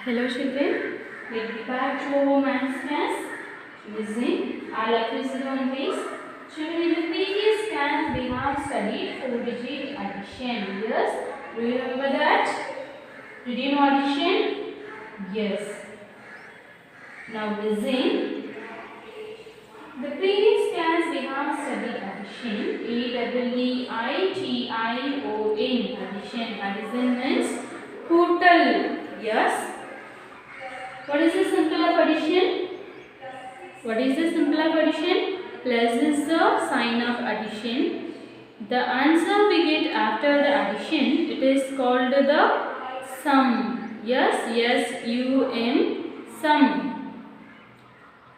Hello children, welcome back to our maths class. Listen, all of you sit on please. Children, in the previous class we have studied 4-digit addition. Yes, do you remember that? Did you know addition? Yes. Now listen. The previous class we have studied addition. ADDITION. Addition. Addition means total. Yes. What is the symbol of addition? What is the symbol of addition? Plus is the sign of addition. The answer we get after the addition, it is called the sum. Yes, S-U-M, sum.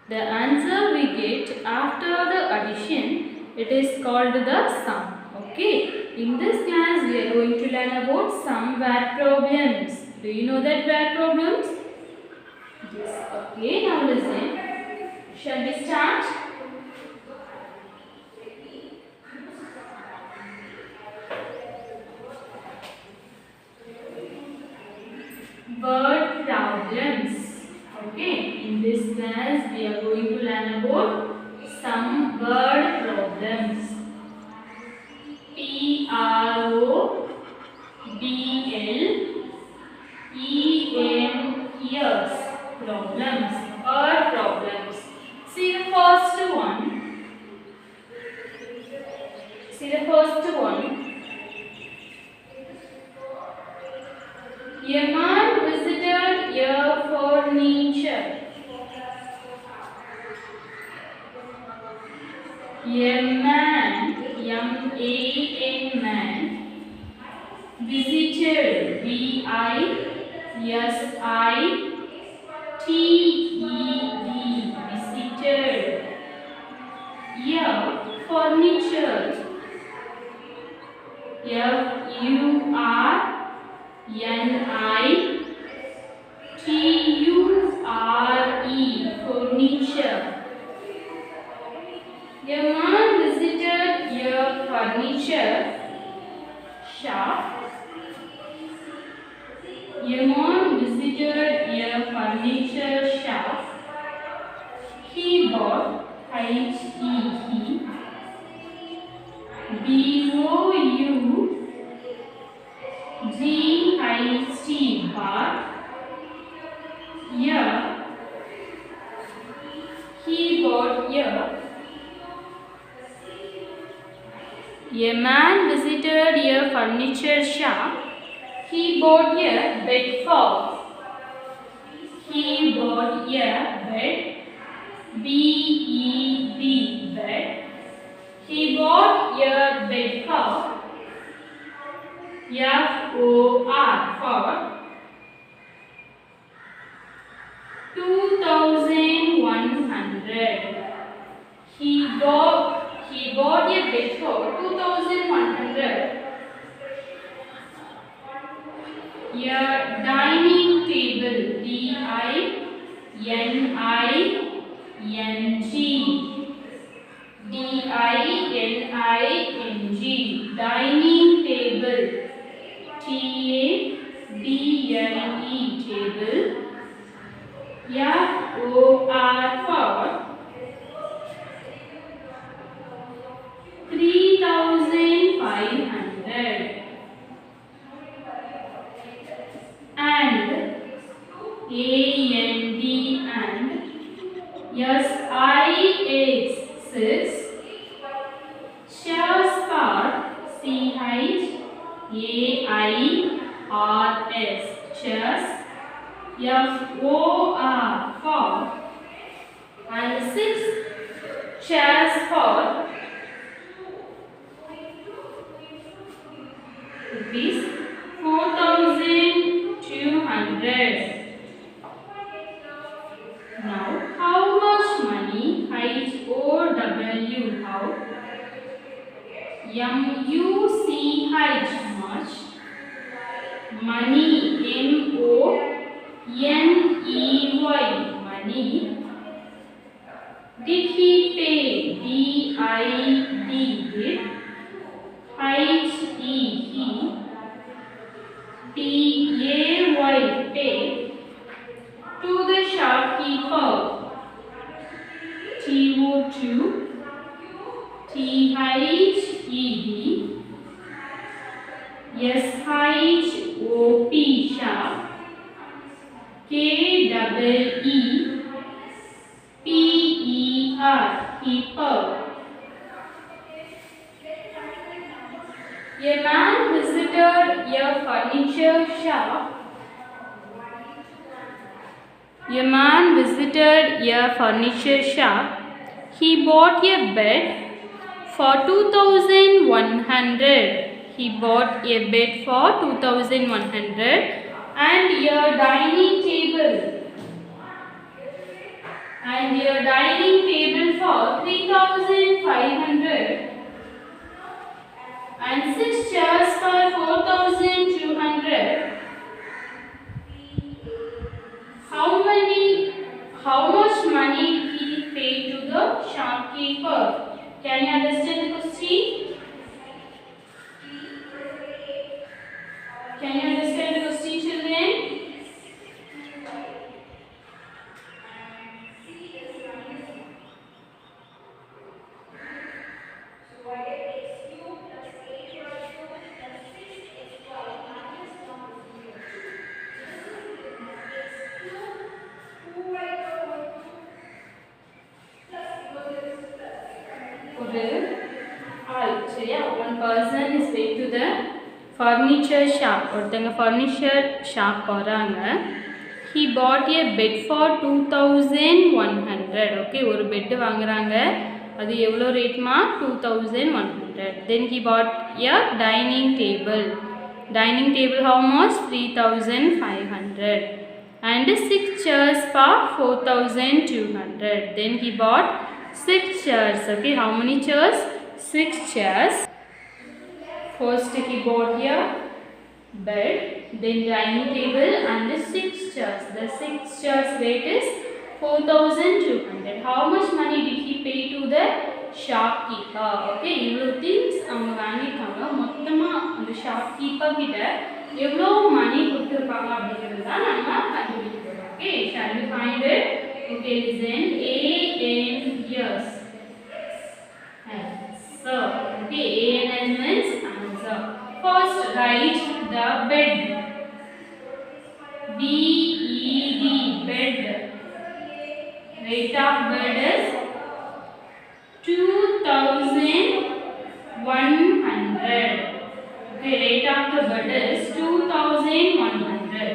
The answer we get after the addition, it is called the sum. Okay. In this class, we are going to learn about some word problems. Do you know that word problems? Yes. Okay, now listen. Shall we start? Word problems. Okay, in this class we are going to learn about some word problems. Problems. Word problems. See the first one. A man visited a furniture. A man, M-A-N man, visited, V-I-S-I-T-E-D, visited, a furniture, F-U-R-N-I-T-U-R-E, furniture. A man visited a furniture shop. A man visited a furniture shop. He bought, H-E-E, B-O-U-G-I-T, bought, he bought a man visited a furniture shop. He bought a bed for. He bought a bed, B-E-D, bed. He bought a bed for, F-O-R, for 2,100. He bought a bed for 2,100. A dining table, D-I-N-I-N-G, D-I-N-I-N-G, dining table, T-A-B-L-E, table, F-O-R, for 3,500. And A-N-D and S-I-X, 6. Chairs for, C-H-A-I-R-S, chairs, F-O-R, for, and 6 chairs for rupees 4,200. Now, how much money, H-O-W, how? M-U-C-H, much. Money, M-O-N-E-Y, money. Did he pay, D-I-D, did. H-E-E, P-A-Y, pay. SHOP shop, KEEPER keeper. A man visited a furniture shop. A man visited a furniture shop. He bought a bed for 2,100. He bought a bed for 2,100 and a dining table. And a dining table for 3,500. And 6 chairs for 4,200. How much money did he pay to the shopkeeper? Can you understand the question? Can you understand the question, children? One person is paid to the furniture shop. ஒருத்தங்க furniture shop போறாங்க. He bought a bed for 2,100. Okay, ஒரு bed வாங்குறாங்க. அது எவ்வளோ ரேட்மா? 2,100. Then he bought a dining table. Dining table how much? 3,500. And 6 chairs for 4,200. Then he bought 6 chairs. Okay, how many chairs? 6 chairs. First he bought a bed, then dining table and 6 chairs. The 6 chairs rate is 4,200. How much money did he pay to the shopkeeper? Okay, இவ்வளோ things அவங்க வாங்கிட்டாங்க. மொத்தமா அந்த shopkeeper கிட்ட எவ்வளோ மணி கொடுத்துருப்பாங்க அப்படிங்கிறது தான் நம்ம கண்டுபிடிக்க போறோம். Okay, shall we find it? Okay, listen. AN years. So, okay, AN means answer. First, write the bed. BED, bed. Rate of bed is 2,100. Okay, rate of the bed is 2,100.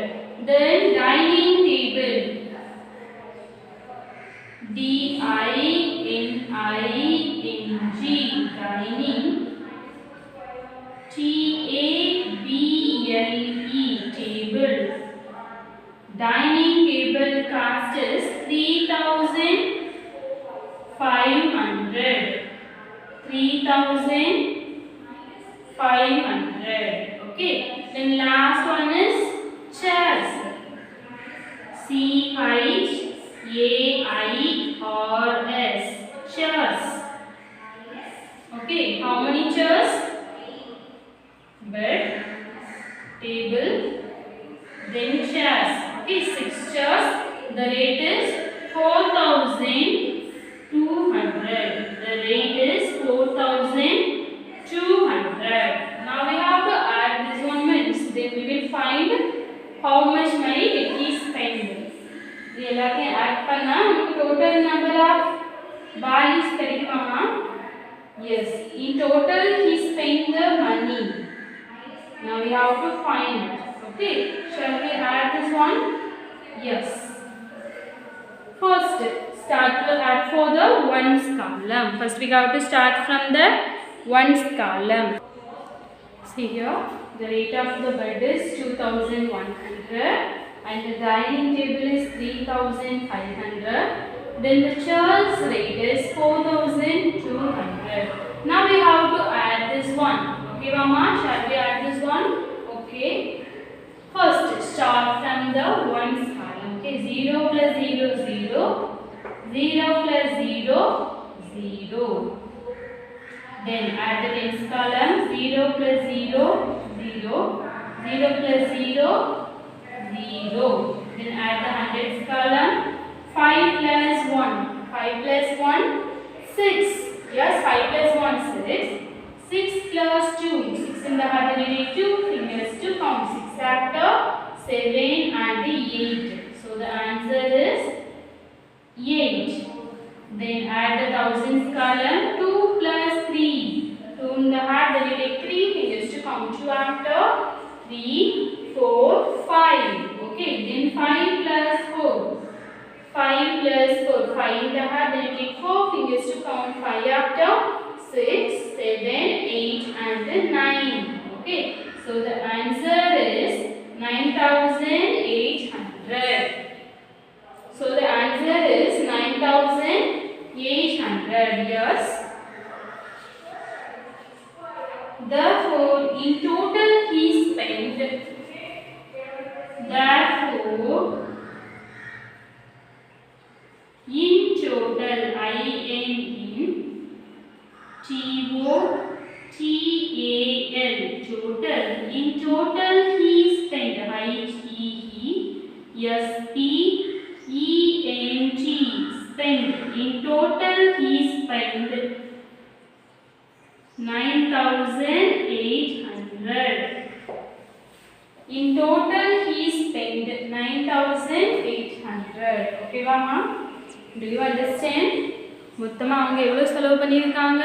Then dining table. DINING, dining. TABLE, table. Dining table cost is 3,500. 3,500. Okay. Then last one is chairs. CHAIRS. Chairs. Okay. How many chairs? Bed, table, then chairs. Okay, 6 chairs. The rate is 4,200. The rate is 4,200. Now we have to add this one means then we will find how much money did he spend. இது எல்லாத்தையும் add பண்ணா நமக்கு total number of values கிடைக்குமா? Yes. In total he spent the money. Now we have to find it. Okay. Shall we add this one? Yes. First, start to add for the ones column. First we have to start from the ones column. See here, the rate of the bed is 2,100 and the dining table is 3,500. Then the chairs rate is 4,200. Now we have to add this one. Okay, Mama, shall we add this one? Okay. First, start from the ones column. Okay, 0 plus 0, 0. 0 plus 0, 0. Then add the tens column. 0 plus 0, 0. 0 plus 0, 0. Then add the hundreds column. 5 plus 1. 5 plus 1, 6. Yes, 5 plus 1 6. 6 plus 2. 6 in the heart and take 2 fingers to count. 6 after 7 and 8. So the answer is 8. Then add the thousands column. 2 plus 3. 2 in the heart, then you take 3 fingers to count. 2 after 3, 4, 5. Okay, then 5 plus 4. 5 plus 4. 5 in the heart, then you take 4 fingers to count. 5 after 6, 7, 8 and then 9. Okay, so the answer is 9800. So the answer is 9800. Yes. Therefore, in total he spent. Therefore, in total, I-N-T-O-T-A-L, total. In total he spent. I-E-E-S-P-E-N-T, spent. In total he spent 9800. In total he spent 9800. Okay va ma? Do you understand? மொத்தமா அவங்க எவ்வளவு செலவு பண்ணிருக்காங்க?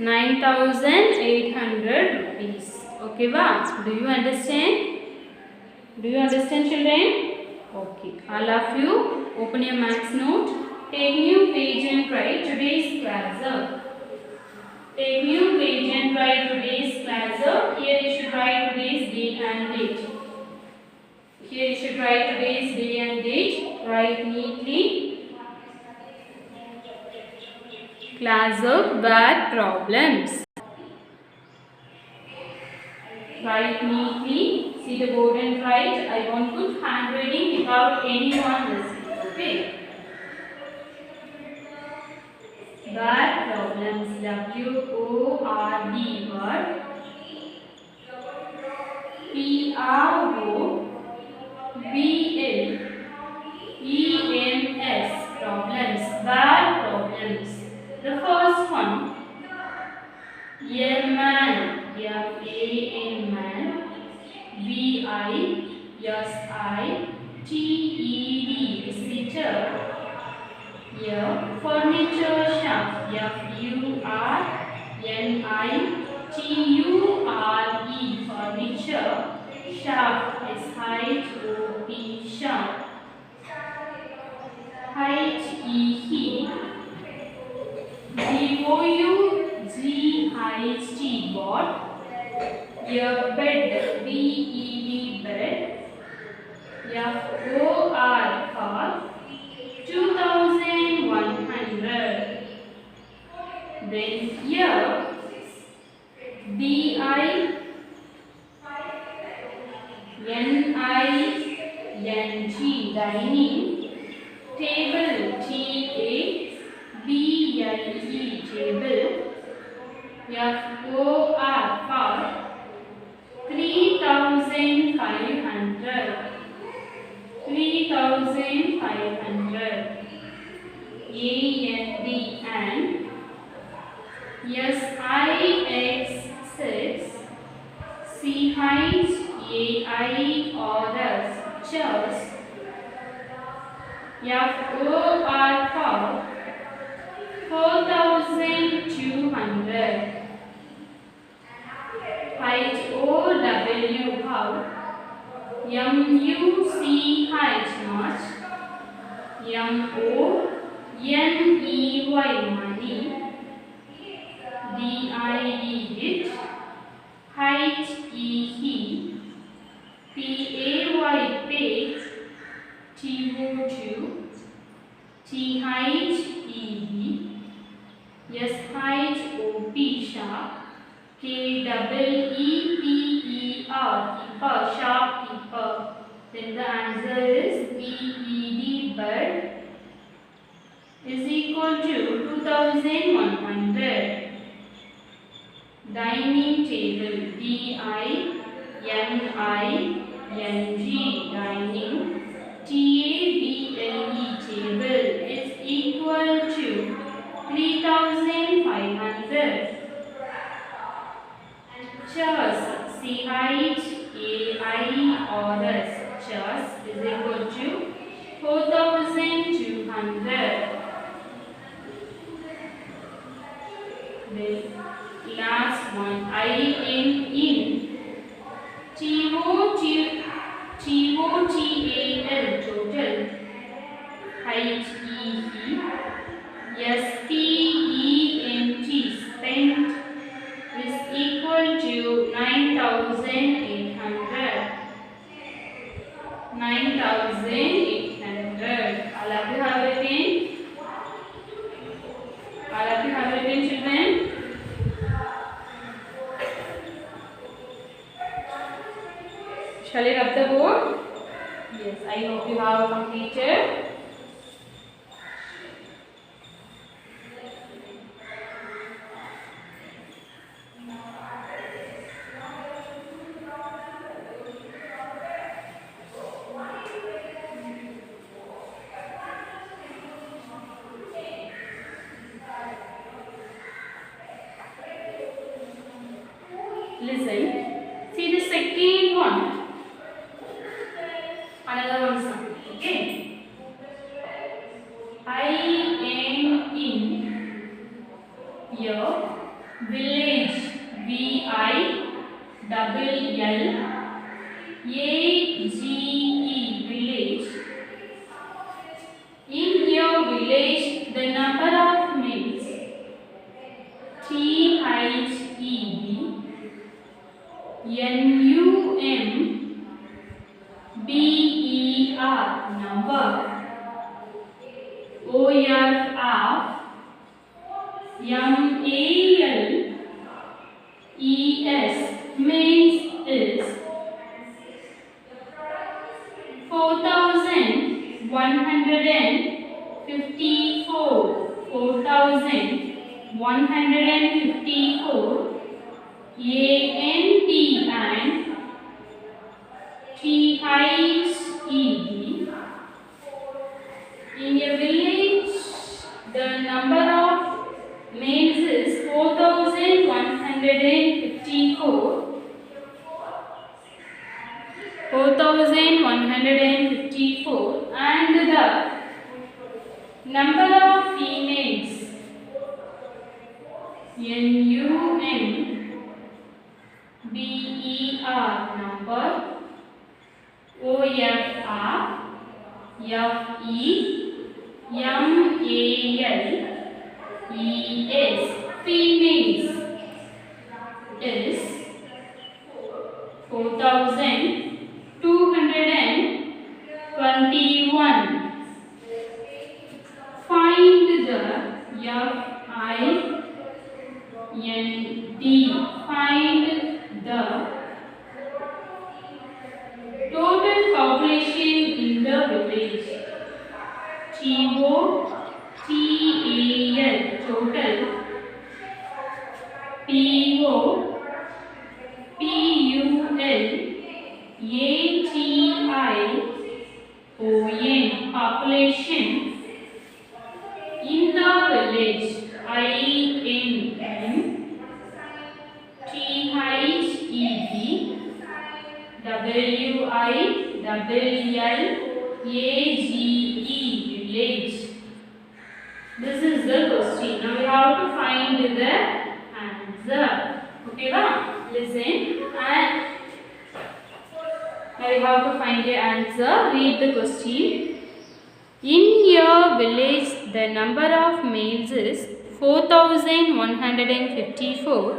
9800 rupees. Okay va? Do you understand? Do you understand, children? Okay. All of you open your maths note. Take new page and write today's class up. Take new page and write today's class up. Here you should write today's date and date. Here you should write today's day and date. Write neatly. Class of bad problems. Write neatly. See the board and write. I want good handwriting without anyone listening. Okay. Bad problems. W-O-R-D word. P-R-O-B-L-E-M-S. Problems. Bad problems. The first one. Airman. F-A-N man. V-I-S-I-T-E-D. Visitor. Furniture shop. F-U-R-N-I-T-U-R-E. Furniture shop. S-H-O-P. shop. H-E-He. B-O-U-G-H-T. bought. Bed. B-E-D. bed. F-O-R for 2100. Then here D-I-N-I-N-G, dining. Table. T-A-B-L-E, table. F-O-R for 3500. 3500. A-N-D and S-I-X-6 C-H-A-I-R-S chairs. F-O-R for 4200. H-O-W how? M-U-C-H much. M-O-N-E-Y money. D-I-D it. H-E-He. P-A-Y page. T-O-2. T-H-E-D. S-H-O-P shop. K-E-E-P-E-R keeper, shopkeeper. Then the answer is B-E-D bird is equal to 2100. Dining table. D-I-N-I-N-G dining. T-A-B-L-E table is equal to 3,500. Chairs, C-H-A-I-R-S, chairs is equal to 4,200. The last one, I-N-in, T-O-T-A-L, total, H-E-E-S-P-E-N-T, spent, is equal to 9,800. 9,800. All of you have written? All of you have written, children? Shall I rub the board? Yes, I hope you have completed. Listen, see the second one. Another one is okay. I am in your village. V-I-L-L-A-G-E, village. In your village, the number of maids, T-H-E-B, N-U-M-B-E-R, number, O-F-F, M-A-L-E-S, maids is 4,154. 4,154. A-N-T and T-H-E-B. In your village, the number of maids is 4,154. 4,154, and the number of females, N-U-M-B-E-R, number, O-F-R-F-E-M-A-L-E-S, females is 4,221. Find the F-I-N-D. Find the total population in the village. T-O-T-A-L, total. P-O-P-U-L-A-T-I-O-N, population in the village. I-N-T-H-E-B W-I-L-L-A-G-E, village. This is the question. Now we have to find the answer. Okay, listen, and now we have to find the answer. Read the question. In your village, the number of males is 4,154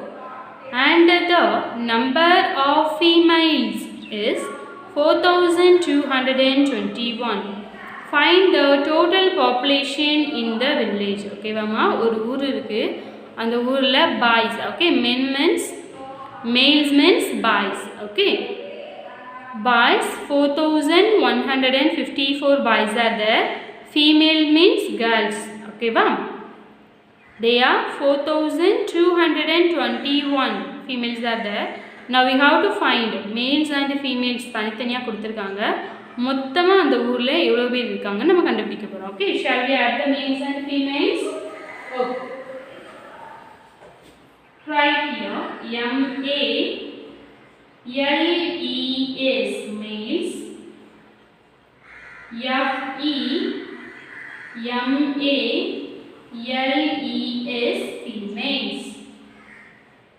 and the number of females is 4,221. Find the total population in the village. Okay, vama ஒரு ஊர் இருக்கு, அந்த ஊர்ல boys. Okay, men means males means boys. Okay, boys 4,154 boys are there. Female means girls. Okay, they are 4,221 females are there. Now we have to find males and females. தனித்தனியா கொடுத்திருக்காங்க. மொத்தமா அந்த ஊர்ல எவ்வளவு பேர் இருக்காங்க நம்ம கண்டுபிடிக்க போறோம். Okay, shall we add the males and females? Okay. Right here, M-A-L-E-S males, F-E-M-A-L-E-S females.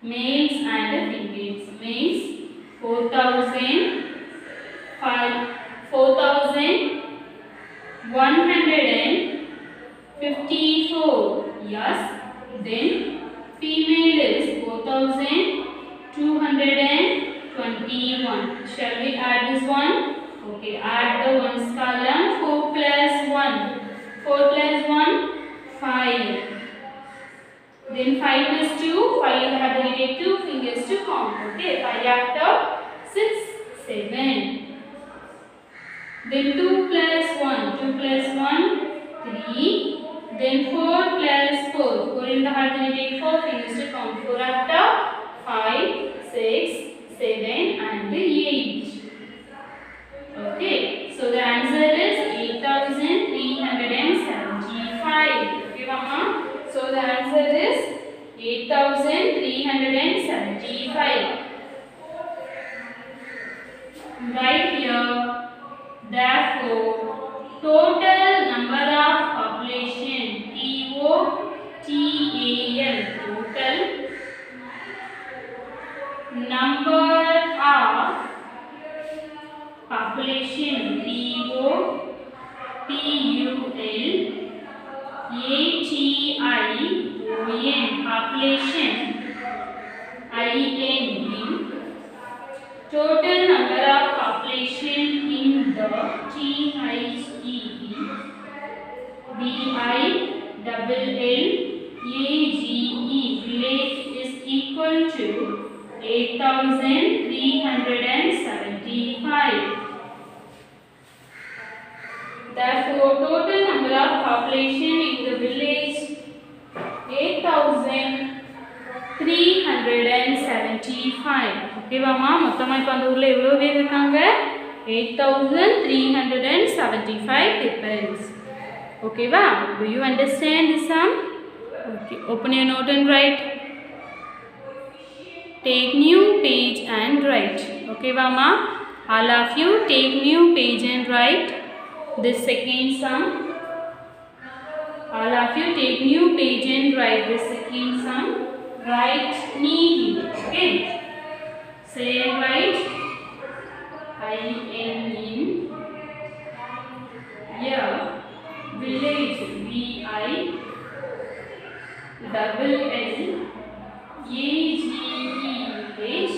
Males and females. Males 4,154 years. Then female is 4,221. Shall we add this one? Okay, add the ones column. 4 plus 1. 4 plus 1, 5. Then 5 plus 2, 5 you have to take 2 fingers to count. Okay, 5 after 6, 7. Then 2 plus 1, 2 plus 1, 3. Then 4 plus 4, 4 in the heart you take 4 fingers to count. 4 after 5, 6, 7 and 8. Okay, so the answer is 8,375. Okay, Mama. So the answer is 8,375. Right here, therefore, total number of population, T-O-T-A-L, total number of population, P-O-P-U-L-A-T-I-O-N, population, I-N, total number of population in the T-H-E-B-I-L-L-A-G-E village is equal to 8,375. Therefore, total number of population in the village 8,375. Okay, Mama. மொத்தமா இப்ப அந்த ஊர்ல எவ்வளவு பேர் இருக்காங்க? 8,375 people. Okay, va? Do you understand the sum? Okay, open your note and write. Take new page and write. Okay, Mama. All of you take new page and write this second sum. All of you take new page and write this second sum. Write neatly. Okay. Say and write. I-N in here. Village. V-I-L-L-A-G-E. Village.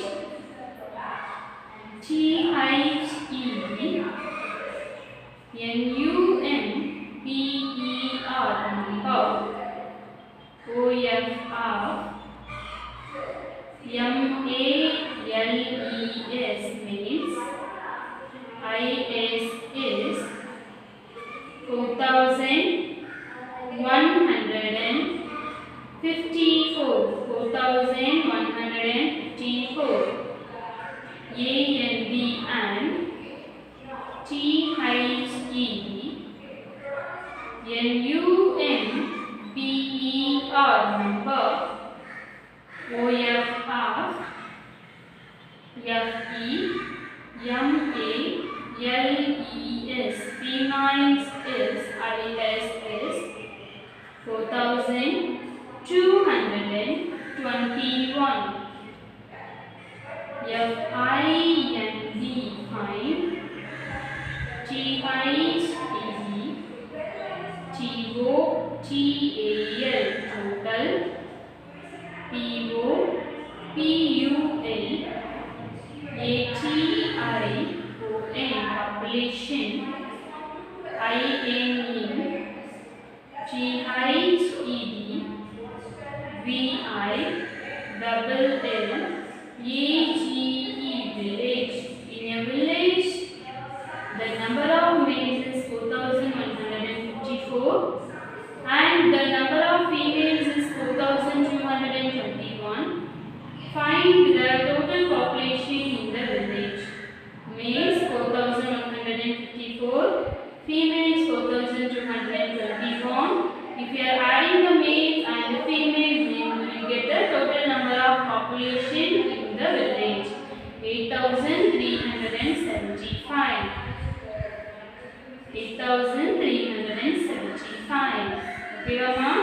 T-H-E-N-U-M-P-E-R. Number. O-F-R. M-A-L-E-S means I-S is 4,154. 4,154. A-N-D and T-H-E-N-U-M-P-E-R. Number. O-F-R. F-E-M-A-L-E-S. Females is I-S is 4,221. F-I-N-D find. T-I-H-E. T-O-T-A-L total. P-O-P-U-L-A-T-I-O-N population. I-N-E. G-I-H-E-D. V-I-L-L-A-G-E village. In a village, the number of males is 4,154 and the number of females is 4,221. Find the total population in the village. Males 4,154, females 4,221. If you are adding the males population in the village? 8,375. 8,375. Okay, Rama?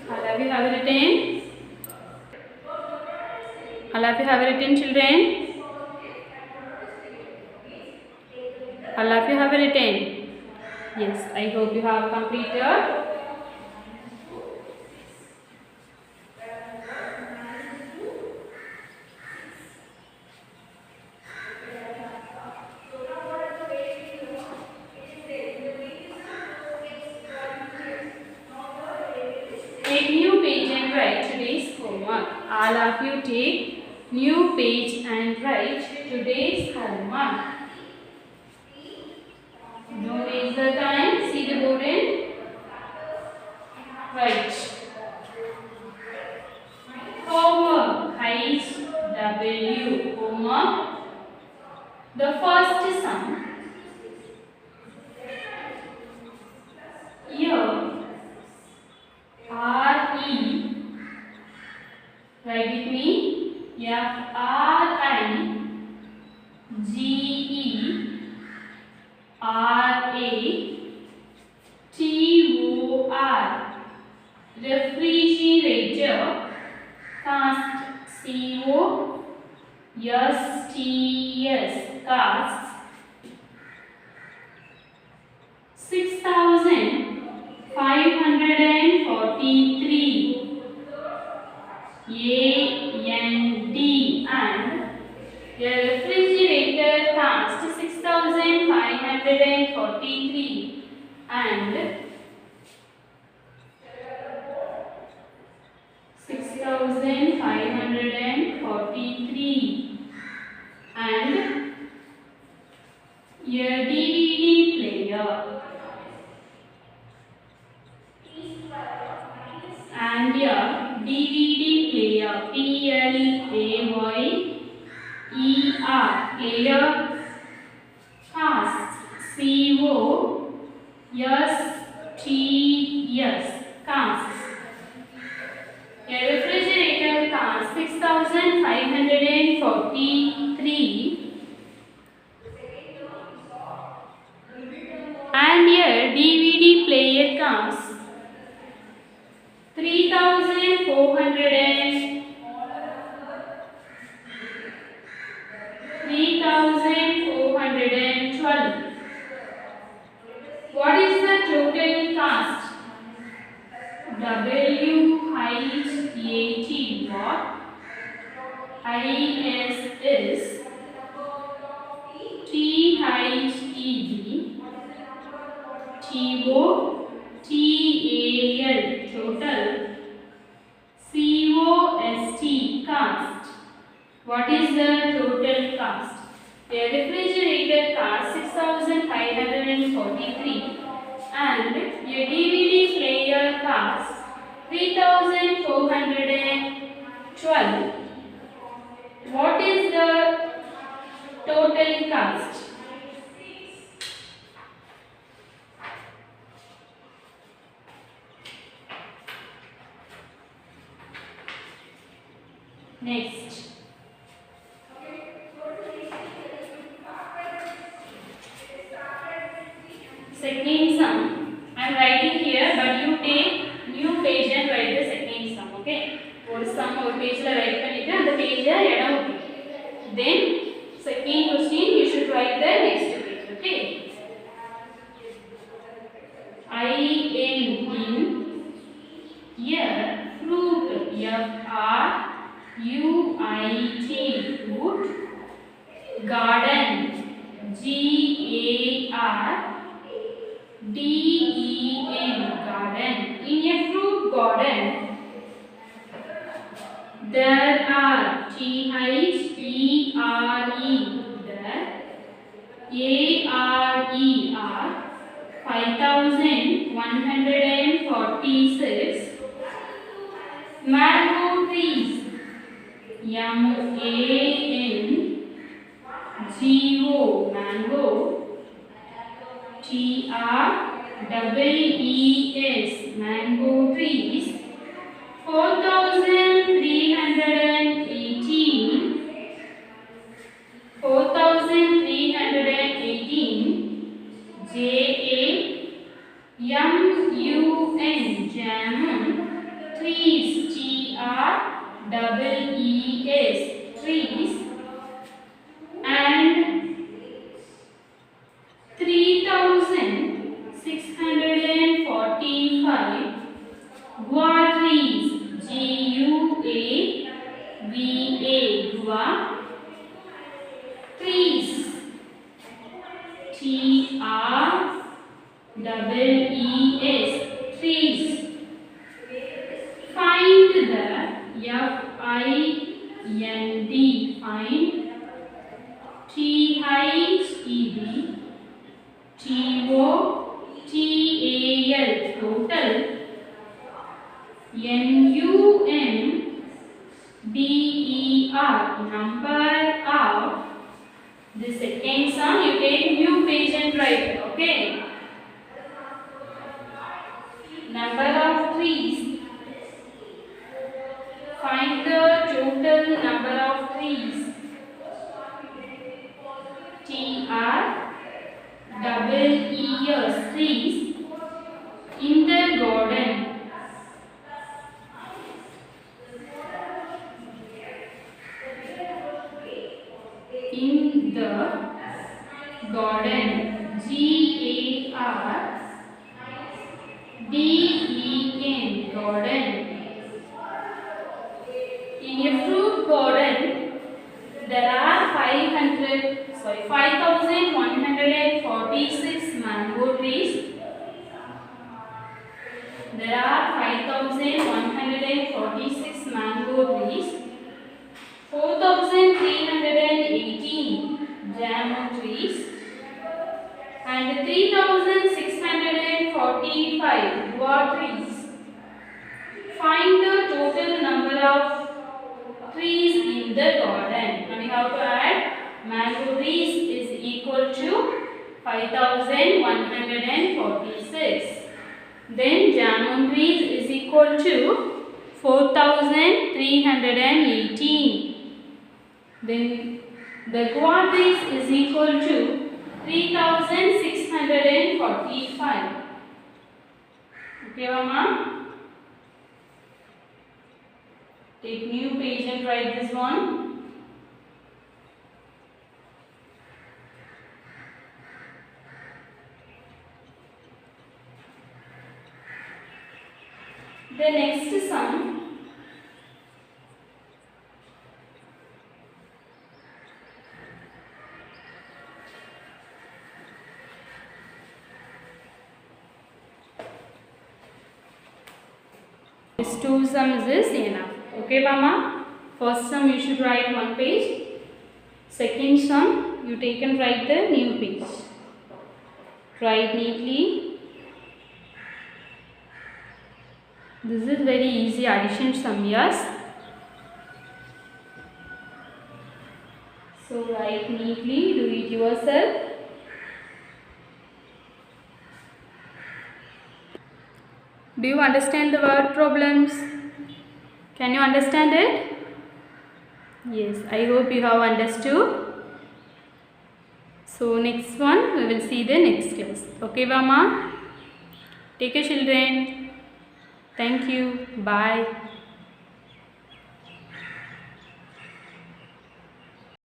All of you have written? All of you have written, children? All of you have written? Yes, I hope you have completed. Take new page and write today's homework. All of you take new page and write today's homework. Don't waste the time. See the board and write. Homework. Height W. Homework. The first sum. Here. R-E, write with me, F-R-I-G-E-R-A-T-O-R, refrigerator, cast, C-O-S-T-S, cast, 6,543, A-N-D, and the refrigerator cost 6,543 and 6,543 and a DVD player and a DVD player, P-L-A-Y-E-R, player, cost, C-O-S-T-S, cost. A refrigerator cost 6,543 and a DVD player costs 3,412. What is the total cost? W-H-A-T, what? I-S is T-H-E-D T-O-T-A-L, total, C-O-S-T, cost. What is the total cost? A refrigerator costs 6,543 and a DVD player costs 3,412. What is the total cost? Next. Second sum. I am writing here, but you take new page and write the second sum. Okay. One sum or page la write pannite and the page la edam okay. Then second question you should write the next page. Okay. I in here fruit, F-R-U-I-T, fruit, garden, G-A-R-D-E-N, garden. In a fruit garden there are T-H-E-R-E, there, A-R-E-R, 5,146 mango trees, M-A-N-G-O, mango mango, TREES, mango trees, 4,318, 4,318, JAMUN, jamun, trees, TREES, trees, and 3,645 guava trees, GUAVA, guava trees, TREES, trees. Find the FIND, find, THED, TOTAL, total, NUMBER, number of. The second sum you take new page and write. Okay. Number of trees. Find the total number of trees. TREES, trees in the garden. In the garden, GARDEN, garden. In a fruit garden, there are 5,146 mango trees. There are 5,146 mango trees. 4,318 jamun trees and 3,645 guava trees. Find the total number of trees in the garden. And we have to add mango trees is equal to 5,146. Then jamun trees is equal to 4,318. Then the guava trees is equal to 3,645. Okay, Mama? Take new page and write this one. The next sum. These two sums is enough. Okay, Mama? First sum you should write one page. Second sum you take and write the new page. Write neatly. This is very easy addition sum, yes? So write neatly, do it yourself. Do you understand the word problems? Can you understand it? Yes, I hope you have understood. So next one we will see the next class. Okay, Mama? Take care, children. Thank you. Bye.